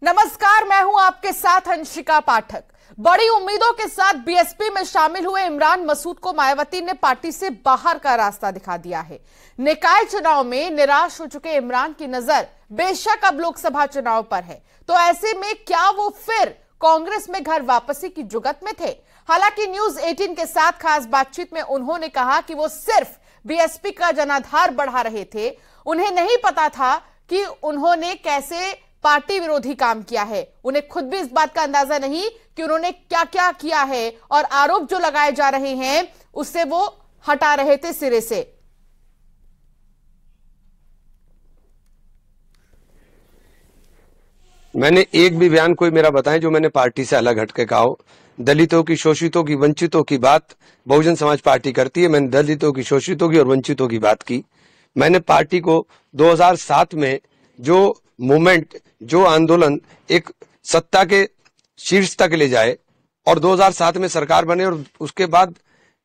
नमस्कार, मैं हूं आपके साथ अंशिका पाठक। बड़ी उम्मीदों के साथ बीएसपी में शामिल हुए इमरान मसूद को मायावती ने पार्टी से बाहर का रास्ता दिखा दिया है। निकाय चुनाव में निराश हो चुके इमरान की नजर बेशक अब लोकसभा चुनाव पर है, तो ऐसे में क्या वो फिर कांग्रेस में घर वापसी की जुगत में थे? हालांकि न्यूज 18 के साथ खास बातचीत में उन्होंने कहा कि वो सिर्फ बीएसपी का जनाधार बढ़ा रहे थे, उन्हें नहीं पता था कि उन्होंने कैसे पार्टी विरोधी काम किया है। उन्हें खुद भी इस बात का अंदाजा नहीं कि उन्होंने क्या क्या किया है और आरोप जो लगाए जा रहे हैं उससे वो हटा रहे थे सिरे से। मैंने एक भी बयान कोई मेरा बताएं जो मैंने पार्टी से अलग हटके कहा हो। दलितों की, शोषितों की, वंचितों की बात बहुजन समाज पार्टी करती है। मैंने दलितों की, शोषितों की और वंचितों की बात की। मैंने पार्टी को 2007 में जो मूवमेंट, जो आंदोलन एक सत्ता के शीर्ष तक ले जाए और 2007 में सरकार बने और उसके बाद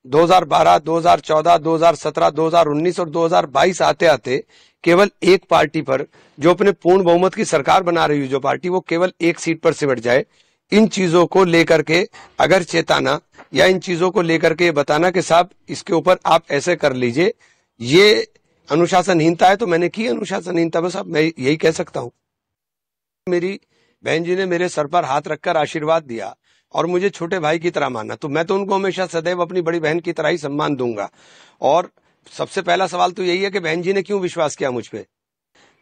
2012, 2014, 2017, 2019 और 2022 आते आते केवल एक पार्टी पर जो अपने पूर्ण बहुमत की सरकार बना रही है, जो पार्टी वो केवल एक सीट पर सिमट जाए। इन चीजों को लेकर के अगर चेताना या इन चीजों को लेकर के बताना कि साहब इसके ऊपर आप ऐसे कर लीजिए, ये अनुशासनहीनता है, तो मैंने की अनुशासनहीनता। बस अब मैं यही कह सकता हूं। मेरी बहन जी ने मेरे सर पर हाथ रखकर आशीर्वाद दिया और मुझे छोटे भाई की तरह माना, तो मैं तो उनको हमेशा सदैव अपनी बड़ी बहन की तरह ही सम्मान दूंगा। और सबसे पहला सवाल तो यही है कि बहन जी ने क्यों विश्वास किया मुझ पे।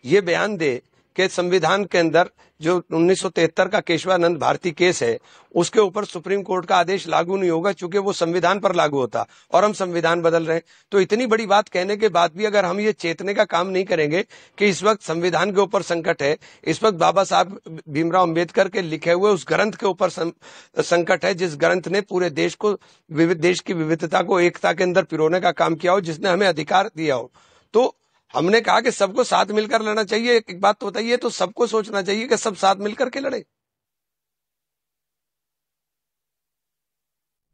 ये बयान दे कि संविधान के अंदर जो 1973 का केशवानंद भारती केस है उसके ऊपर सुप्रीम कोर्ट का आदेश लागू नहीं होगा, चूंकि वो संविधान पर लागू होता और हम संविधान बदल रहे हैं। तो इतनी बड़ी बात कहने के बाद भी अगर हम ये चेतने का काम नहीं करेंगे कि इस वक्त संविधान के ऊपर संकट है, इस वक्त बाबा साहब भीमराव अंबेडकर के लिखे हुए उस ग्रंथ के ऊपर संकट है, जिस ग्रंथ ने पूरे देश को, देश की विविधता को एकता के अंदर पिरोने का काम किया हो, जिसने हमें अधिकार दिया हो, तो हमने कहा कि सबको साथ मिलकर लड़ना चाहिए। एक बात तो बताइए, तो सबको सोचना चाहिए कि सब साथ मिलकर के लड़े।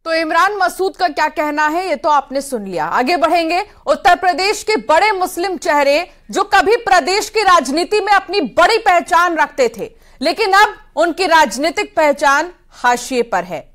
तो इमरान मसूद का क्या कहना है ये तो आपने सुन लिया। आगे बढ़ेंगे। उत्तर प्रदेश के बड़े मुस्लिम चेहरे जो कभी प्रदेश की राजनीति में अपनी बड़ी पहचान रखते थे, लेकिन अब उनकी राजनीतिक पहचान हाशिए पर है।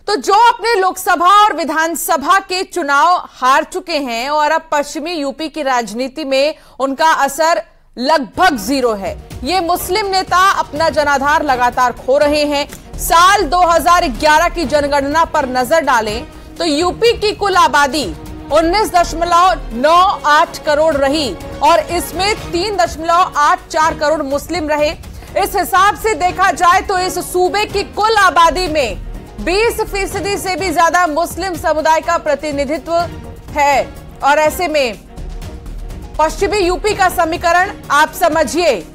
तो जो अपने लोकसभा और विधानसभा के चुनाव हार चुके हैं और अब पश्चिमी यूपी की राजनीति में उनका असर लगभग जीरो है, ये मुस्लिम नेता अपना जनाधार लगातार खो रहे हैं। साल 2011 की जनगणना पर नजर डालें तो यूपी की कुल आबादी 19.98 करोड़ रही और इसमें 3.84 करोड़ मुस्लिम रहे। इस हिसाब से देखा जाए तो इस सूबे की कुल आबादी में 20% से भी ज्यादा मुस्लिम समुदाय का प्रतिनिधित्व है। और ऐसे में पश्चिमी यूपी का समीकरण आप समझिए,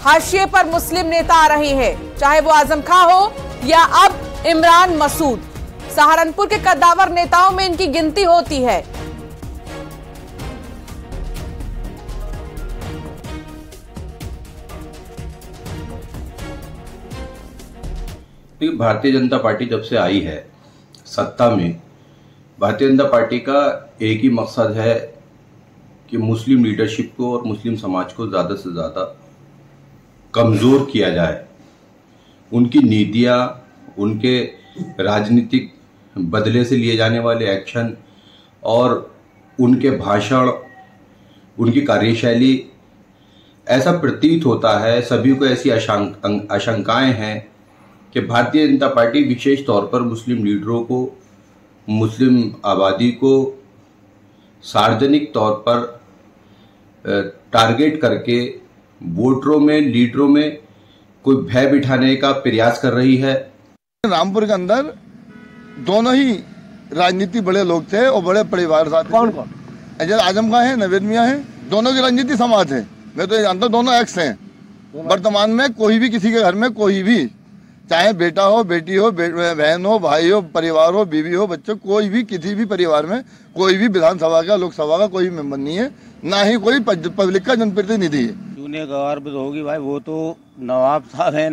हाशिए पर मुस्लिम नेता आ रहे हैं, चाहे वो आजम खां हो या अब इमरान मसूद। सहारनपुर के कद्दावर नेताओं में इनकी गिनती होती है। भारतीय जनता पार्टी जब से आई है सत्ता में, भारतीय जनता पार्टी का एक ही मकसद है कि मुस्लिम लीडरशिप को और मुस्लिम समाज को ज़्यादा से ज़्यादा कमज़ोर किया जाए। उनकी नीतियाँ, उनके राजनीतिक बदले से लिए जाने वाले एक्शन और उनके भाषण, उनकी कार्यशैली, ऐसा प्रतीत होता है, सभी को ऐसी आशंकाएं हैं कि भारतीय जनता पार्टी विशेष तौर पर मुस्लिम लीडरों को, मुस्लिम आबादी को सार्वजनिक तौर पर टारगेट करके वोटरों में, लीडरों में कोई भय बिठाने का प्रयास कर रही है। रामपुर के अंदर दोनों ही राजनीति बड़े लोग थे और बड़े परिवार साथ। कौन कौन? आजम खां है, नवेद मियां है, दोनों की राजनीति समाज है। मैं तो जानता हूं दोनों एक्स हैं। वर्तमान में कोई भी किसी के घर में कोई भी, चाहे बेटा हो, बेटी हो, बहन हो, भाई हो, परिवार हो, बीवी हो, बच्चे, कोई भी किसी भी परिवार में कोई भी विधानसभा का, लोकसभा का कोई मेंबर नहीं है, ना ही कोई पब्लिक का जनप्रतिनिधि है। चुने गवार होगी भाई, वो तो नवाब साहब हैं,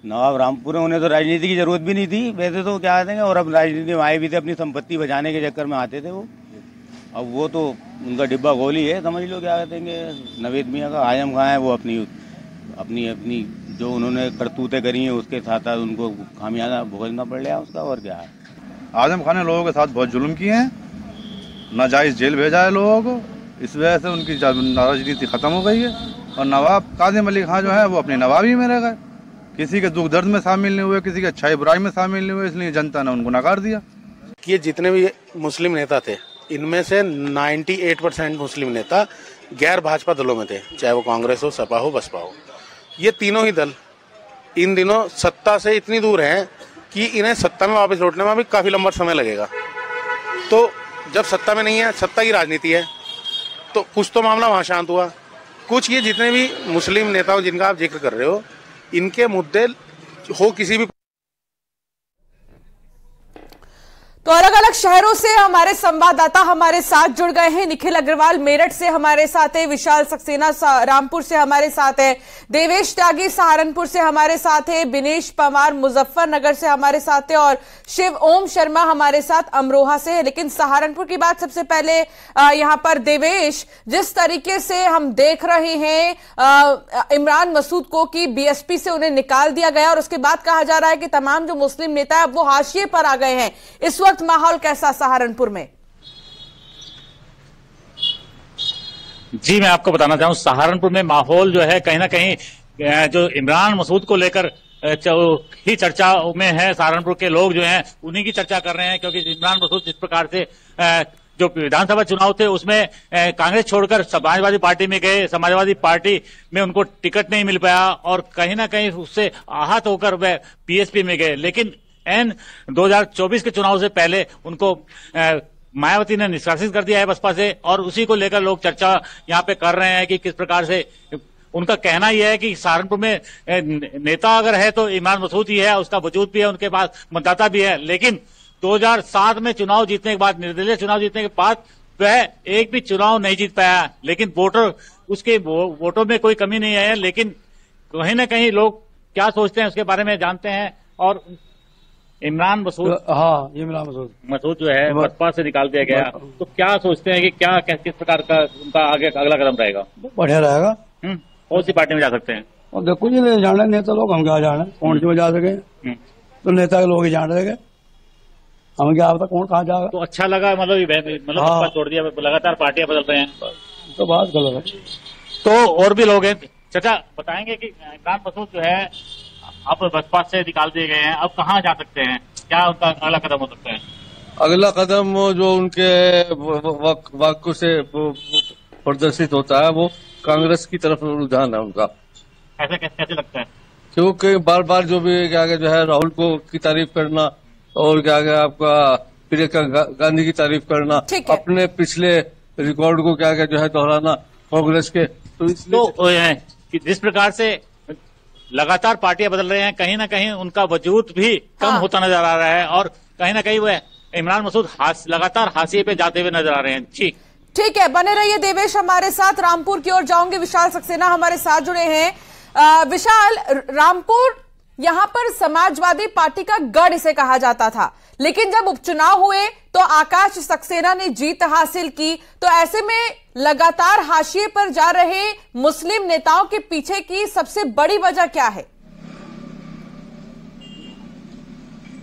नवाब रामपुर है, उन्हें तो राजनीति की जरूरत भी नहीं थी वैसे तो, क्या कहते हैं, और अब राजनीति में आए भी थे, अपनी संपत्ति बचाने के चक्कर में आते थे वो। अब वो तो उनका डिब्बा गोली है, समझ लो, क्या कहते हैं, नवेद मियाँ का। आजम खां है, वो अपनी अपनी अपनी जो उन्होंने करतूतें करी हैं उसके साथ साथ उनको खामियाजा भुगतना पड़ रहा है उसका, और क्या है। आजम खान ने लोगों के साथ बहुत जुल्म किए हैं, नाजायज जेल भेजा है लोगों को, इस वजह से उनकी राजनीति खत्म हो गई है। और नवाब कासिम अली खान जो है वो अपनी नवाबी में रह गए, किसी के दुख दर्द में शामिल नहीं हुए, किसी के अच्छाई बुराई में शामिल नहीं हुए, इसलिए जनता ने उनको नकार दिया। ये जितने भी मुस्लिम नेता थे इनमें से 98% मुस्लिम नेता गैर भाजपा दलों में थे, चाहे वो कांग्रेस हो, सपा हो, बसपा हो। ये तीनों ही दल इन दिनों सत्ता से इतनी दूर हैं कि इन्हें सत्ता में वापस लौटने में भी काफी लंबा समय लगेगा। तो जब सत्ता में नहीं है, सत्ता की राजनीति है, तो कुछ तो मामला वहां शांत हुआ। कुछ ये जितने भी मुस्लिम नेताओं जिनका आप जिक्र कर रहे हो, इनके मुद्दे हो किसी भी। तो अलग अलग शहरों से हमारे संवाददाता हमारे साथ जुड़ गए हैं। निखिल अग्रवाल मेरठ से हमारे साथ है, विशाल सक्सेना रामपुर से हमारे साथ है, देवेश त्यागी सहारनपुर से हमारे साथ है, बिनेश पवार मुजफ्फरनगर से हमारे साथ है और शिव ओम शर्मा हमारे साथ अमरोहा से है। लेकिन सहारनपुर की बात सबसे पहले यहां पर देवेश, जिस तरीके से हम देख रहे हैं इमरान मसूद को कि बीएसपी से उन्हें निकाल दिया गया और उसके बाद कहा जा रहा है कि तमाम जो मुस्लिम नेता है वो हाशिए पर आ गए हैं, इस वक्त माहौल कैसा सहारनपुर में? जी, मैं आपको बताना चाहूं सहारनपुर में माहौल जो है कहीं ना कहीं जो इमरान मसूद को लेकर ही चर्चा में है। सहारनपुर के लोग जो हैं उन्हीं की चर्चा कर रहे हैं, क्योंकि इमरान मसूद जिस प्रकार से जो विधानसभा चुनाव थे उसमें कांग्रेस छोड़कर समाजवादी पार्टी में गए, समाजवादी पार्टी में उनको टिकट नहीं मिल पाया और कहीं ना कहीं उससे आहत होकर वह बीएसपी में गए। लेकिन 2024 के चुनाव से पहले उनको मायावती ने निष्कासित कर दिया है बसपा से, और उसी को लेकर लोग चर्चा यहाँ पे कर रहे हैं कि किस प्रकार से उनका कहना यह है कि सहारनपुर में नेता अगर है तो इमरान मसूद ही है, उसका वजूद भी है, उनके पास मतदाता भी है। लेकिन 2007 में चुनाव जीतने के बाद, निर्दलीय चुनाव जीतने के बाद वह एक भी चुनाव नहीं जीत पाया, लेकिन वोटर उसके वोटों में कोई कमी नहीं है। लेकिन कहीं ना कहीं लोग क्या सोचते हैं उसके बारे में जानते हैं। और इमरान मसूद, हाँ, इमरान मसूद जो है बसपा से निकाल दिया गया, तो क्या सोचते हैं कि क्या किस प्रकार का उनका आगे अगला कदम रहेगा? बढ़िया रहेगा। कौन सी पार्टी में जा सकते हैं? और देखो जी, जाने नेता लोग, हम क्या जाने कौन सी में जा सके, तो नेता के लोग ही जान रहे, हमें क्या पता कौन कहाँ जाएगा। तो अच्छा लगा, मतलब छोड़ दिया, लगातार पार्टियां बदल रहे हैं, तो बात गलत है। तो और भी लोग हैं, चाचा बताएंगे कि इमरान मसूद जो है अब बसपा से निकाल दिए गए हैं, अब कहाँ जा सकते हैं, क्या उनका अगला कदम हो सकता है? अगला कदम जो उनके वाक्यों से प्रदर्शित होता है वो कांग्रेस की तरफ रुझान है उनका। ऐसा कैसे लगता है? क्योंकि बार बार जो भी क्या जो है राहुल को की तारीफ करना और क्या आपका प्रियंका गांधी की तारीफ करना, अपने पिछले रिकॉर्ड को क्या जो है दोहराना कांग्रेस के, तो जिस प्रकार से लगातार पार्टियां बदल रहे हैं, कहीं ना कहीं उनका वजूद भी कम होता नजर आ रहा है और कहीं ना कहीं वह इमरान मसूद लगातार हाशिए पे जाते हुए नजर आ रहे हैं। जी ठीक है, बने रहिए देवेश हमारे साथ। रामपुर की ओर जाऊंगे, विशाल सक्सेना हमारे साथ जुड़े हैं। विशाल, रामपुर यहां पर समाजवादी पार्टी का गढ़ इसे कहा जाता था, लेकिन जब उपचुनाव हुए तो आकाश सक्सेना ने जीत हासिल की। तो ऐसे में लगातार हाशिए पर जा रहे मुस्लिम नेताओं के पीछे की सबसे बड़ी वजह क्या है?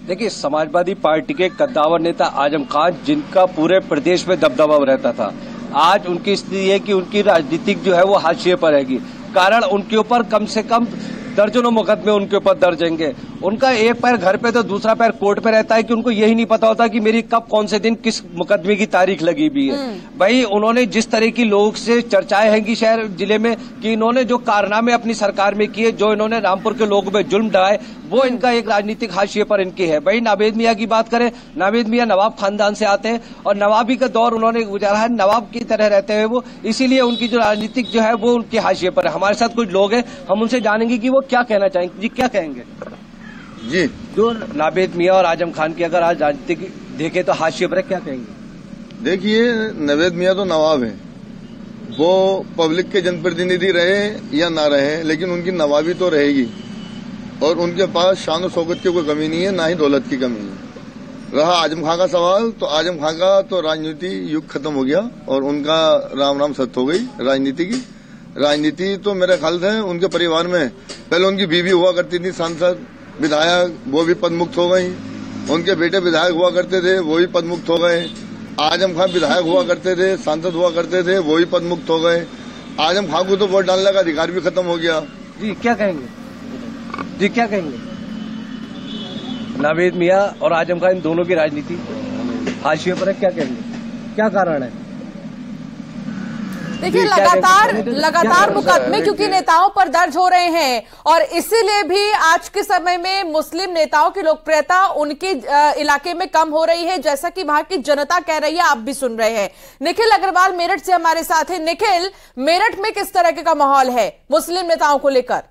देखिए, समाजवादी पार्टी के कद्दावर नेता आजम खान, जिनका पूरे प्रदेश में दबदबा रहता था, आज उनकी स्थिति है कि उनकी राजनीतिक जो है वो हाशिए पर रहेगी। कारण उनके ऊपर कम से कम दर्जनों मुकदमे उनके ऊपर दर्ज होंगे। उनका एक पैर घर पे तो दूसरा पैर कोर्ट पे रहता है कि उनको यही नहीं पता होता कि मेरी कब कौन से दिन किस मुकदमे की तारीख लगी हुई है। भाई, उन्होंने जिस तरह की लोग से चर्चाएं हैं कि शहर जिले में कि इन्होंने जो कारनामे अपनी सरकार में किए, जो इन्होंने रामपुर के लोगों पे जुल्म ढाए, वो इनका एक राजनीतिक हाशिए पर इनकी है। भाई, नावेद मियां की बात करें, नावेद मियां नवाब खानदान से आते हैं और नवाबी का दौर उन्होंने गुजारा है, नवाब की तरह रहते हुए वो, इसीलिए उनकी जो राजनीतिक जो है वो उनके हाशिए पर है। हमारे साथ कुछ लोग हैं, हम उनसे जानेंगे कि वो क्या कहना चाहेंगे। जी, क्या कहेंगे? जी, जो नावेद मियां और आजम खान की अगर आज राजनीतिक देखे तो हाशिए पर है, क्या कहेंगे? देखिए, नावेद मियां तो नवाब है, वो पब्लिक के जनप्रतिनिधि रहे या ना रहे, लेकिन उनकी नवाबी तो रहेगी और उनके पास शान और शौकत की कोई कमी नहीं है, ना ही दौलत की कमी है। रहा आजम खान का सवाल, तो आजम खान का तो राजनीति युग खत्म हो गया और उनका राम राम सत्य हो गई राजनीति की। राजनीति तो मेरे ख्याल से उनके परिवार में पहले उनकी बीवी हुआ करती थी सांसद विधायक, वो भी पदमुक्त हो गई। उनके बेटे विधायक हुआ करते थे, वो भी पदमुक्त हो गए। आजम खान विधायक हुआ करते थे, सांसद हुआ करते थे, वो भी पदमुक्त हो गए। आजम खान को तो वोट डालने का अधिकार भी खत्म हो गया। जी क्या कहेंगे? जी क्या कहेंगे? नावेद मियां और आजम खान इन दोनों की राजनीति हाशिए पर है, क्या कहेंगे? क्या कारण है? देखिए लगातार मुकदमे क्योंकि नेताओं पर दर्ज हो रहे हैं और इसीलिए भी आज के समय में मुस्लिम नेताओं की लोकप्रियता उनके इलाके में कम हो रही है, जैसा कि वहां की जनता कह रही है, आप भी सुन रहे हैं। निखिल अग्रवाल मेरठ से हमारे साथ हैं। निखिल, मेरठ में किस तरह का माहौल है मुस्लिम नेताओं को लेकर?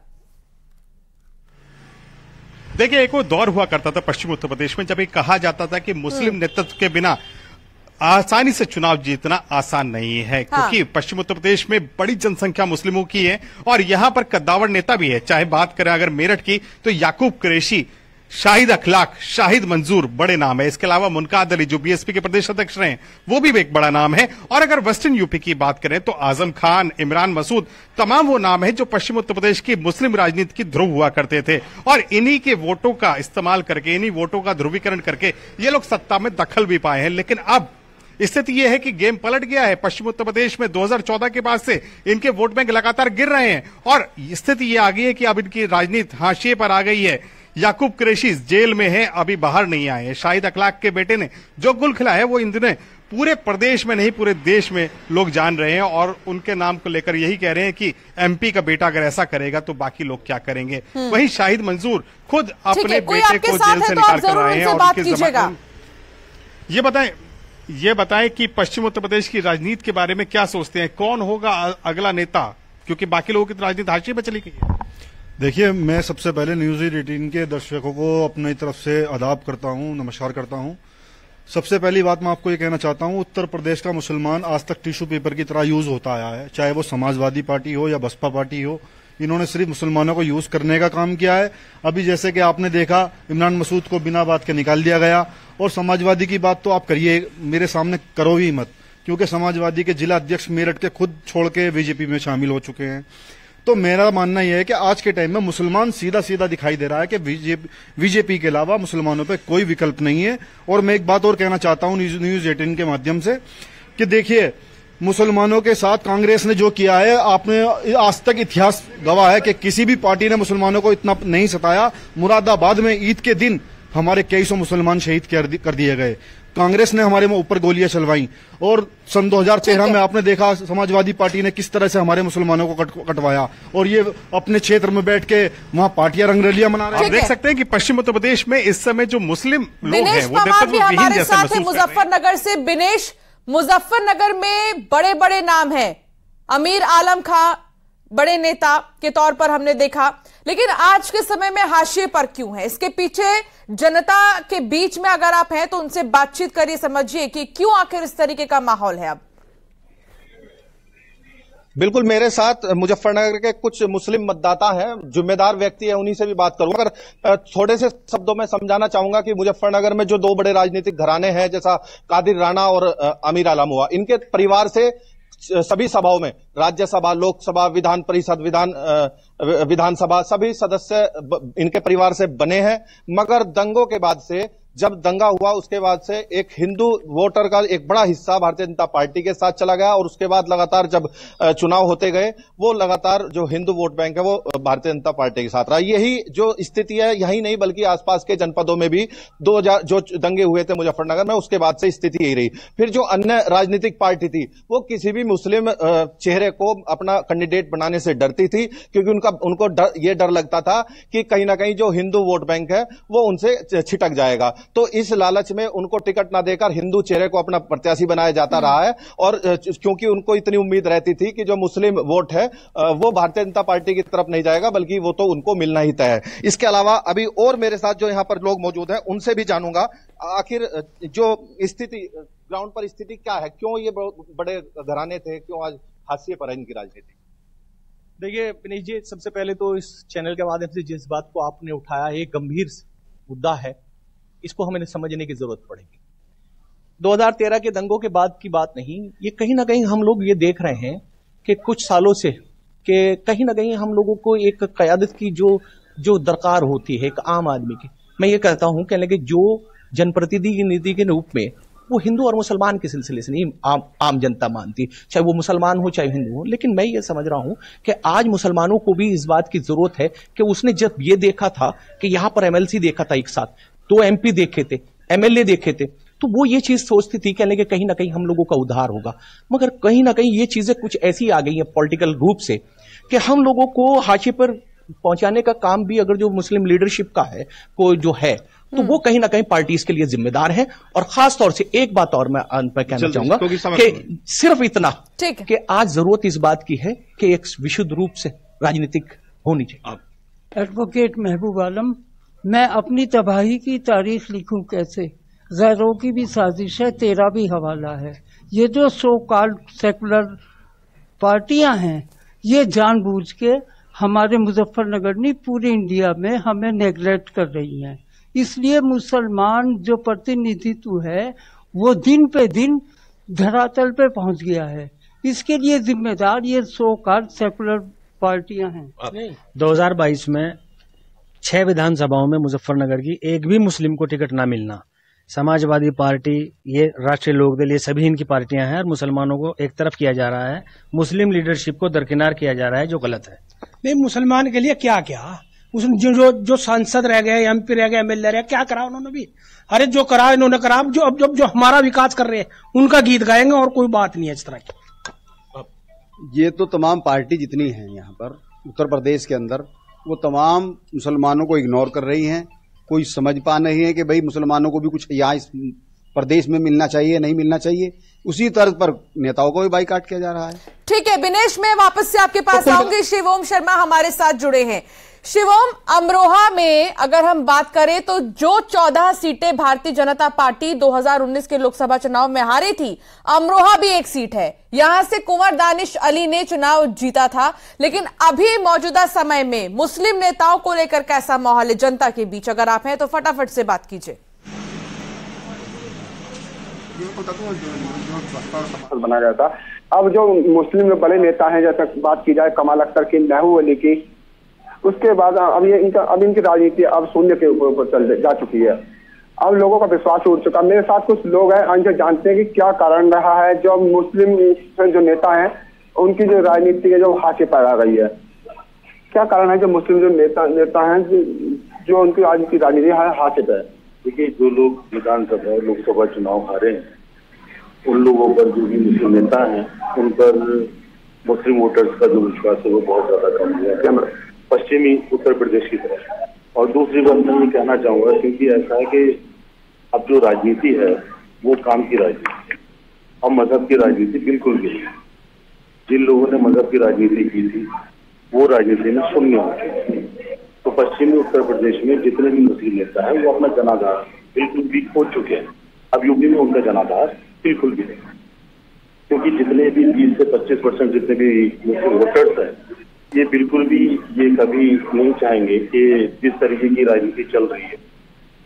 देखिए, एक वो दौर हुआ करता था पश्चिम उत्तर प्रदेश में जब ये कहा जाता था कि मुस्लिम नेतृत्व के बिना आसानी से चुनाव जीतना आसान नहीं है, क्योंकि पश्चिम उत्तर प्रदेश में बड़ी जनसंख्या मुस्लिमों की है और यहां पर कद्दावर नेता भी है। चाहे बात करें अगर मेरठ की तो याकूब कुरैशी, शाहिद अखलाक, शाहिद मंजूर बड़े नाम है। इसके अलावा मुनकाद अली जो बीएसपी के प्रदेश अध्यक्ष रहे वो भी एक बड़ा नाम है। और अगर वेस्टर्न यूपी की बात करें तो आजम खान, इमरान मसूद, तमाम वो नाम है जो पश्चिम उत्तर प्रदेश की मुस्लिम राजनीति की ध्रुव हुआ करते थे और इन्हीं के वोटों का इस्तेमाल करके, इन्हीं वोटों का ध्रुवीकरण करके ये लोग सत्ता में दखल भी पाए हैं। लेकिन अब स्थिति यह है कि गेम पलट गया है। पश्चिम उत्तर प्रदेश में 2014 के बाद से इनके वोट बैंक लगातार गिर रहे हैं और स्थिति यह आ गई है कि अब इनकी राजनीति हाशिए पर आ गई है। याकूब कुरैशी जेल में है, अभी बाहर नहीं आए हैं। शाहिद अखलाक के बेटे ने जो गुल खिला है वो इन दिनों पूरे प्रदेश में नहीं पूरे देश में लोग जान रहे हैं और उनके नाम को लेकर यही कह रहे हैं कि एमपी का बेटा अगर ऐसा करेगा तो बाकी लोग क्या करेंगे। वहीं शाहिद मंजूर खुद अपने बेटे को जेल से निकाल कर आए हैं और ये बताएं कि पश्चिम उत्तर प्रदेश की राजनीति के बारे में क्या सोचते हैं, कौन होगा अगला नेता, क्योंकि बाकी लोगों की राजनीति हाशिए पर चली गई है। देखिए, मैं सबसे पहले न्यूज 18 के दर्शकों को अपनी तरफ से आदाब करता हूं, नमस्कार करता हूं। सबसे पहली बात मैं आपको ये कहना चाहता हूं, उत्तर प्रदेश का मुसलमान आज तक टिश्यू पेपर की तरह यूज होता आया है, चाहे वो समाजवादी पार्टी हो या बसपा पार्टी हो। इन्होंने सिर्फ मुसलमानों को यूज करने का काम किया है। अभी जैसे कि आपने देखा, इमरान मसूद को बिना बात के निकाल दिया गया और समाजवादी की बात तो आप करिए, मेरे सामने करो ही मत, क्योंकि समाजवादी के जिला अध्यक्ष मेरठ के खुद छोड़ के बीजेपी में शामिल हो चुके हैं। तो मेरा मानना यह है कि आज के टाइम में मुसलमान सीधा सीधा दिखाई दे रहा है कि बीजेपी के अलावा मुसलमानों पे कोई विकल्प नहीं है। और मैं एक बात और कहना चाहता हूं न्यूज 18 के माध्यम से कि देखिए, मुसलमानों के साथ कांग्रेस ने जो किया है, आपने आज तक इतिहास गवाह है कि किसी भी पार्टी ने मुसलमानों को इतना नहीं सताया। मुरादाबाद में ईद के दिन हमारे कई सौ मुसलमान शहीद कर दिए गए। कांग्रेस ने हमारे ऊपर गोलियां चलवाई और सन 2013 में आपने देखा समाजवादी पार्टी ने किस तरह से हमारे मुसलमानों को कटवाया और ये अपने क्षेत्र में बैठ के वहां पार्टियां रंगरलियां मना रहे हैं। आप देख सकते हैं कि पश्चिम उत्तर प्रदेश में इस समय जो मुस्लिम लोग हैं वो हमारे साथ है मुजफ्फरनगर से। बिनेश, मुजफ्फरनगर में बड़े बड़े नाम हैं, अमीर आलम खां बड़े नेता के तौर पर हमने देखा, लेकिन आज के समय में हाशिए पर क्यों है? इसके पीछे जनता के बीच में अगर आप हैं तो उनसे बातचीत करिए, समझिए कि क्यों आखिर इस तरीके का माहौल है अब। बिल्कुल, मेरे साथ मुजफ्फरनगर के कुछ मुस्लिम मतदाता हैं, जिम्मेदार व्यक्ति है, उन्हीं से भी बात करूंगा। अगर थोड़े से शब्दों में समझाना चाहूंगा कि मुजफ्फरनगर में जो दो बड़े राजनीतिक घराने हैं, जैसा कादिर राणा और अमीर आलम हुआ, इनके परिवार से सभी सभाओं में, राज्यसभा, लोकसभा, विधान परिषद, विधानसभा, सभी सदस्य इनके परिवार से बने हैं। मगर दंगों के बाद से, जब दंगा हुआ उसके बाद से एक हिंदू वोटर का एक बड़ा हिस्सा भारतीय जनता पार्टी के साथ चला गया और उसके बाद लगातार जब चुनाव होते गए, वो लगातार जो हिंदू वोट बैंक है वो भारतीय जनता पार्टी के साथ रहा। यही जो स्थिति है, यही नहीं बल्कि आसपास के जनपदों में भी 2000 जो दंगे हुए थे मुजफ्फरनगर में, उसके बाद से स्थिति यही रही। फिर जो अन्य राजनीतिक पार्टी थी वो किसी भी मुस्लिम चेहरे को अपना कैंडिडेट बनाने से डरती थी, क्योंकि उनको ये डर लगता था कि कहीं ना कहीं जो हिंदू वोट बैंक है वो उनसे छिटक जाएगा। तो इस लालच में उनको टिकट ना देकर हिंदू चेहरे को अपना प्रत्याशी बनाया जाता रहा है और क्योंकि उनको इतनी उम्मीद रहती थी कि जो मुस्लिम वोट है वो भारतीय जनता पार्टी की तरफ नहीं जाएगा, बल्कि वो तो उनको मिलना ही तय है। इसके अलावा अभी और मेरे साथ जो यहाँ पर लोग मौजूद हैं उनसे भी जानूंगा आखिर जो स्थिति ग्राउंड पर स्थिति क्या है, क्यों ये बड़े घराने थे, क्यों आज हाशिए पर है इनकी राजनीति। देखिए विनीश जी, सबसे पहले तो इस चैनल के माध्यम से जिस बात को आपने उठाया है, एक गंभीर मुद्दा है, इसको हमें समझने की जरूरत पड़ेगी। 2013 के दंगों के बाद की बात नहीं, ये कहीं ना कहीं हम लोग ये देख रहे हैं कि कुछ सालों से कि कहीं ना कहीं हम लोगों को एक क़यादत की जो दरकार होती है एक आम आदमी की, मैं ये कहता हूं कि जो जनप्रतिनिधि के रूप में वो हिंदू और मुसलमान के सिलसिले से नहीं आम जनता मानती, चाहे वो मुसलमान हो चाहे हिंदू हो। लेकिन मैं ये समझ रहा हूं कि आज मुसलमानों को भी इस बात की जरूरत है कि उसने जब ये देखा था कि यहां पर एमएलसी देखा था एक साथ, 2 एमपी देखे थे, एमएलए देखे थे, तो वो ये चीज सोचती थी कि कहीं ना कहीं हम लोगों का उद्धार होगा। मगर कहीं ना कहीं ये चीजें कुछ ऐसी आ गई है पॉलिटिकल रूप से कि हम लोगों को हाशिए पर पहुंचाने का काम भी अगर जो मुस्लिम लीडरशिप का है को जो है, तो वो कहीं ना कहीं पार्टी इसके लिए जिम्मेदार है। और खास तौर से एक बात और मैं अंत पर कहना चाहूंगा कि सिर्फ इतना कि आज जरूरत इस बात की है कि एक विशुद्ध रूप से राजनीतिक होनी चाहिए। एडवोकेट महबूब आलम, मैं अपनी तबाही की तारीख लिखूं कैसे, गैरों की भी साजिश है, तेरा भी हवाला है। ये जो सो कॉल्ड सेकुलर पार्टियां हैं, ये जानबूझ के हमारे मुजफ्फरनगर नहीं पूरे इंडिया में हमें नेग्लेक्ट कर रही हैं। इसलिए मुसलमान जो प्रतिनिधित्व है वो दिन पे दिन धरातल पे पहुंच गया है। इसके लिए जिम्मेदार ये सो कॉल्ड सेकुलर पार्टियां हैं। 2022 में 6 विधानसभाओं में मुजफ्फरनगर की एक भी मुस्लिम को टिकट ना मिलना, समाजवादी पार्टी, ये राष्ट्रीय लोकदल, ये सभी इनकी पार्टियां हैं और मुसलमानों को एक तरफ किया जा रहा है, मुस्लिम लीडरशिप को दरकिनार किया जा रहा है, जो गलत है। नहीं, मुसलमान के लिए क्या क्या जो सांसद रह गए, एमपी रह गए, एमएलए रह गए, क्या करा उन्होंने भी? अरे जो करा इन्होंने करा, जो हमारा विकास कर रहे हैं उनका गीत गाएंगे और कोई बात नहीं है इस तरह की। ये तो तमाम पार्टी जितनी हैं यहाँ पर उत्तर प्रदेश के अंदर, वो तमाम मुसलमानों को इग्नोर कर रही हैं। कोई समझ पा नहीं है कि भाई मुसलमानों को भी कुछ यहाँ इस प्रदेश में मिलना चाहिए, नहीं मिलना चाहिए। उसी तर्ज पर नेताओं को भी बाइकाट किया जा रहा है। ठीक है बिनेश, मैं वापस से आपके पास आऊंगी। शिवोम शर्मा हमारे साथ जुड़े हैं। शिवोम, अमरोहा में अगर हम बात करें तो जो 14 सीटें भारतीय जनता पार्टी 2019 के लोकसभा चुनाव में हारी थी, अमरोहा भी एक सीट है। यहां से कुंवर दानिश अली ने चुनाव जीता था, लेकिन अभी मौजूदा समय में मुस्लिम नेताओं को लेकर कैसा माहौल है जनता के बीच? अगर आप हैं तो फटाफट से बात कीजिए। बनाया जाता। अब जो मुस्लिम में बड़े नेता हैं, जैसे बात की जाए कमाल अख्तर की, महबूब अली की, उसके बाद अब इनकी राजनीति अब शून्य के ऊपर जा चुकी है। अब लोगों का विश्वास उठ चुका। मेरे साथ कुछ लोग हैं जो जानते हैं कि क्या कारण रहा है जो मुस्लिम जो नेता हैं उनकी जो राजनीति है जो हाशिए पर आ गई है। क्या कारण है जो मुस्लिम जो नेता हैं जो उनकी राजनीति हाशिए पर है? देखिए, जो लोग विधानसभा लोकसभा चुनाव हारे हैं, उन लोगों पर जो भी मुस्लिम नेता हैं उन पर मुस्लिम वोटर्स का जो विश्वास है वो बहुत ज्यादा कम हुआ है, पश्चिमी उत्तर प्रदेश की तरफ। और दूसरी बात मैं ये कहना चाहूंगा, क्योंकि ऐसा है कि अब जो राजनीति है वो काम की राजनीति है और मजहब की राजनीति बिल्कुल भी नहीं। जिन लोगों ने मजहब की राजनीति की थी वो राजनीति में शून्य हो चुकी है। तो पश्चिमी उत्तर प्रदेश में जितने भी मुस्लिम नेता है वो अपना जनाधार बिल्कुल भी खो चुके हैं। अब यूपी में उनका जनाधार बिल्कुल भी नहीं, क्योंकि जितने भी 20 से 25% जितने भी मुस्लिम वोटर्स हैं ये बिल्कुल भी ये कभी नहीं चाहेंगे कि जिस तरीके की राजनीति चल रही है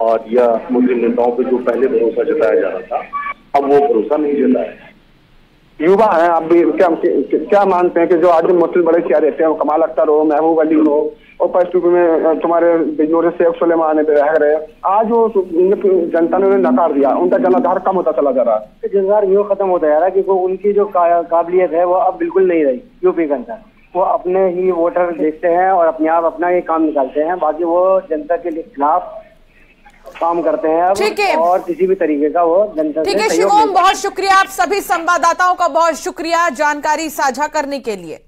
और या मुस्लिम नेताओं पे जो पहले भरोसा जताया जा रहा था, अब वो भरोसा नहीं जता है। युवा है, आप भी क्या मानते हैं कि जो आज मुस्लिम बड़े चेहरे थे, कमाल अख्तर हो, महबूब अली हो और पश्चिम में तुम्हारे बिजनौर शेख सुलेमान रह रहे, आज वो जनता ने उन्हें नकार दिया, उनका जनाधार कम होता चला जा रहा है। जनाधार यूँ खत्म होता जा रहा है क्योंकि उनकी जो काबिलियत है वो अब बिल्कुल नहीं रही यूपी के अंदर। वो अपने ही वोटर देखते हैं और अपने आप अपना ही काम निकालते हैं, बाकी वो जनता के खिलाफ काम करते हैं अब और किसी भी तरीके का वो जनता से। ठीक है शिवोम, बहुत शुक्रिया। आप सभी संवाददाताओं का बहुत शुक्रिया जानकारी साझा करने के लिए।